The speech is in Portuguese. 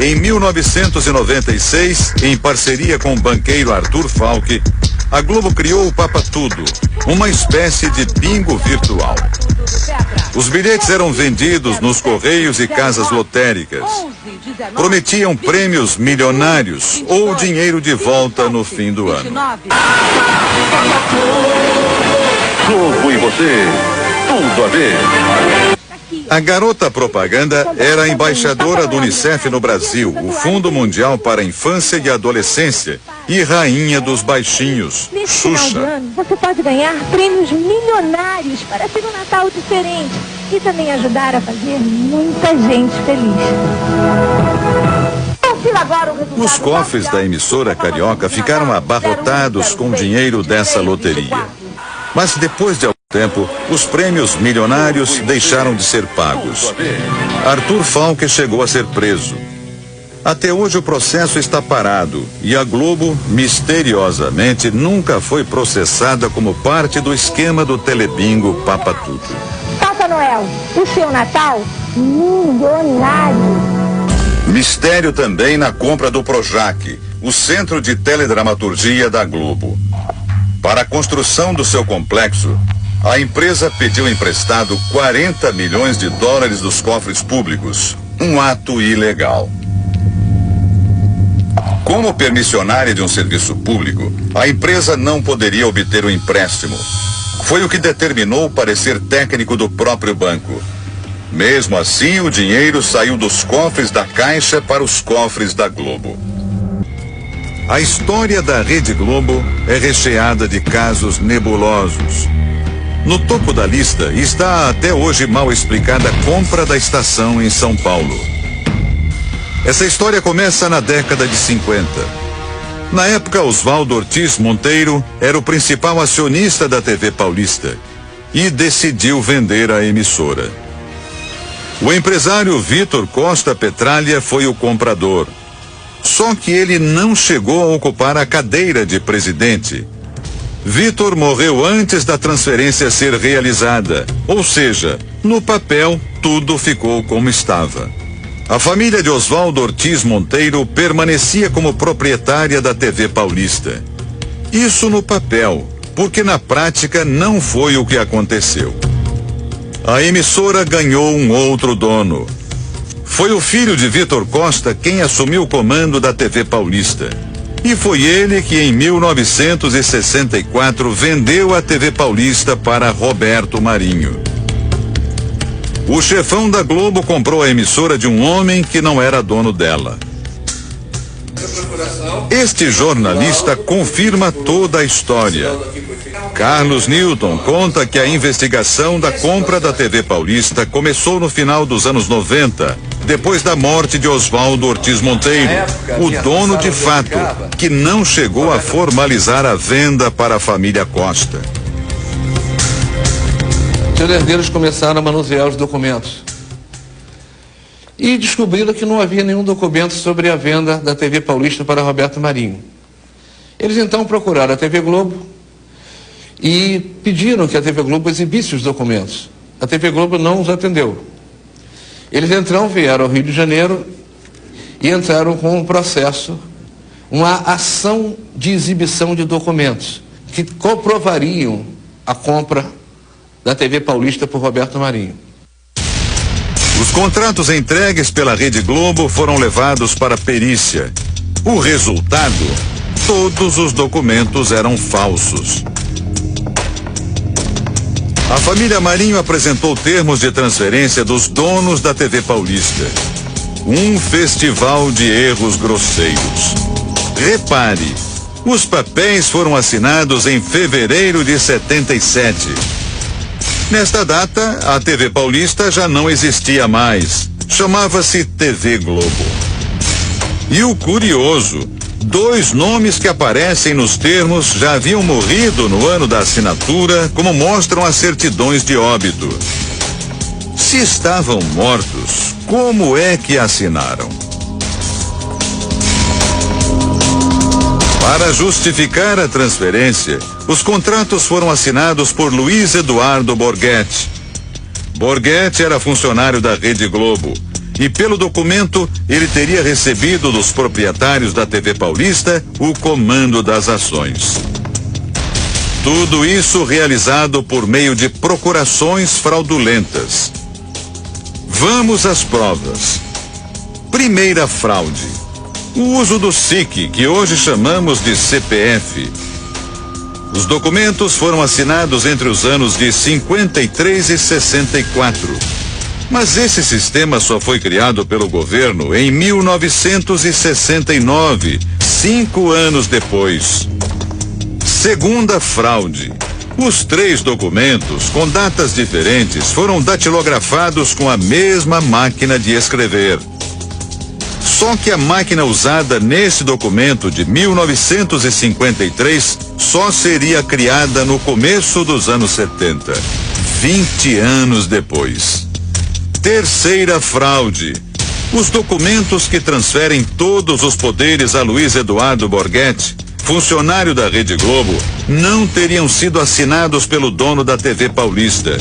Em 1996, em parceria com o banqueiro Arthur Falck, a Globo criou o Papa Tudo, uma espécie de bingo virtual. Os bilhetes eram vendidos nos correios e casas lotéricas. Prometiam prêmios milionários ou dinheiro de volta no fim do ano. Globo e você, tudo a ver. A garota propaganda era a embaixadora do Unicef no Brasil, o Fundo Mundial para a Infância e Adolescência, e rainha dos baixinhos, Xuxa. Você pode ganhar prêmios milionários para ter um Natal diferente e também ajudar a fazer muita gente feliz. Os cofres da emissora carioca ficaram abarrotados com o dinheiro dessa loteria. Mas depois de algum tempo, os prêmios milionários deixaram de ser pagos. Arthur Falck chegou a ser preso. Até hoje o processo está parado e a Globo, misteriosamente, nunca foi processada como parte do esquema do telebingo Papa Tudo. Papai Noel, o seu Natal milionário. Mistério também na compra do Projac, o centro de teledramaturgia da Globo. Para a construção do seu complexo, a empresa pediu emprestado 40 milhões de dólares dos cofres públicos, um ato ilegal. Como permissionária de um serviço público, a empresa não poderia obter o empréstimo. Foi o que determinou o parecer técnico do próprio banco. Mesmo assim, o dinheiro saiu dos cofres da Caixa para os cofres da Globo. A história da Rede Globo é recheada de casos nebulosos. No topo da lista está a até hoje mal explicada compra da estação em São Paulo. Essa história começa na década de 50. Na época, Oswaldo Ortiz Monteiro era o principal acionista da TV Paulista e decidiu vender a emissora. O empresário Vitor Costa Petralha foi o comprador. Só que ele não chegou a ocupar a cadeira de presidente. Vitor morreu antes da transferência ser realizada, ou seja, no papel tudo ficou como estava. A família de Oswaldo Ortiz Monteiro permanecia como proprietária da TV Paulista. Isso no papel, porque na prática não foi o que aconteceu. A emissora ganhou um outro dono. Foi o filho de Vitor Costa quem assumiu o comando da TV Paulista. E foi ele que em 1964 vendeu a TV Paulista para Roberto Marinho. O chefão da Globo comprou a emissora de um homem que não era dono dela. Este jornalista confirma toda a história. Carlos Newton conta que a investigação da compra da TV Paulista começou no final dos anos 90, depois da morte de Oswaldo Ortiz Monteiro, o dono de fato, que não chegou a formalizar a venda para a família Costa. Os herdeiros começaram a manusear os documentos e descobriram que não havia nenhum documento sobre a venda da TV Paulista para Roberto Marinho. Eles então procuraram a TV Globo e pediram que a TV Globo exibisse os documentos. A TV Globo não os atendeu. Eles então vieram ao Rio de Janeiro e entraram com um processo, uma ação de exibição de documentos que comprovariam a compra da TV Paulista por Roberto Marinho. Os contratos entregues pela Rede Globo foram levados para perícia. O resultado? Todos os documentos eram falsos. A família Marinho apresentou termos de transferência dos donos da TV Paulista. Um festival de erros grosseiros. Repare, os papéis foram assinados em fevereiro de 77. Nesta data, a TV Paulista já não existia mais. Chamava-se TV Globo. E o curioso, 2 nomes que aparecem nos termos já haviam morrido no ano da assinatura, como mostram as certidões de óbito. Se estavam mortos, como é que assinaram? Para justificar a transferência, os contratos foram assinados por Luiz Eduardo Borghetti. Borghetti era funcionário da Rede Globo e pelo documento ele teria recebido dos proprietários da TV Paulista o comando das ações. Tudo isso realizado por meio de procurações fraudulentas. Vamos às provas. Primeira fraude: o uso do SIC, que hoje chamamos de CPF. Os documentos foram assinados entre os anos de 53 e 64. Mas esse sistema só foi criado pelo governo em 1969, 5 anos depois. Segunda fraude: os 3 documentos, com datas diferentes, foram datilografados com a mesma máquina de escrever. Só que a máquina usada nesse documento de 1953 só seria criada no começo dos anos 70, 20 anos depois. Terceira fraude: os documentos que transferem todos os poderes a Luiz Eduardo Borghetti, funcionário da Rede Globo, não teriam sido assinados pelo dono da TV Paulista.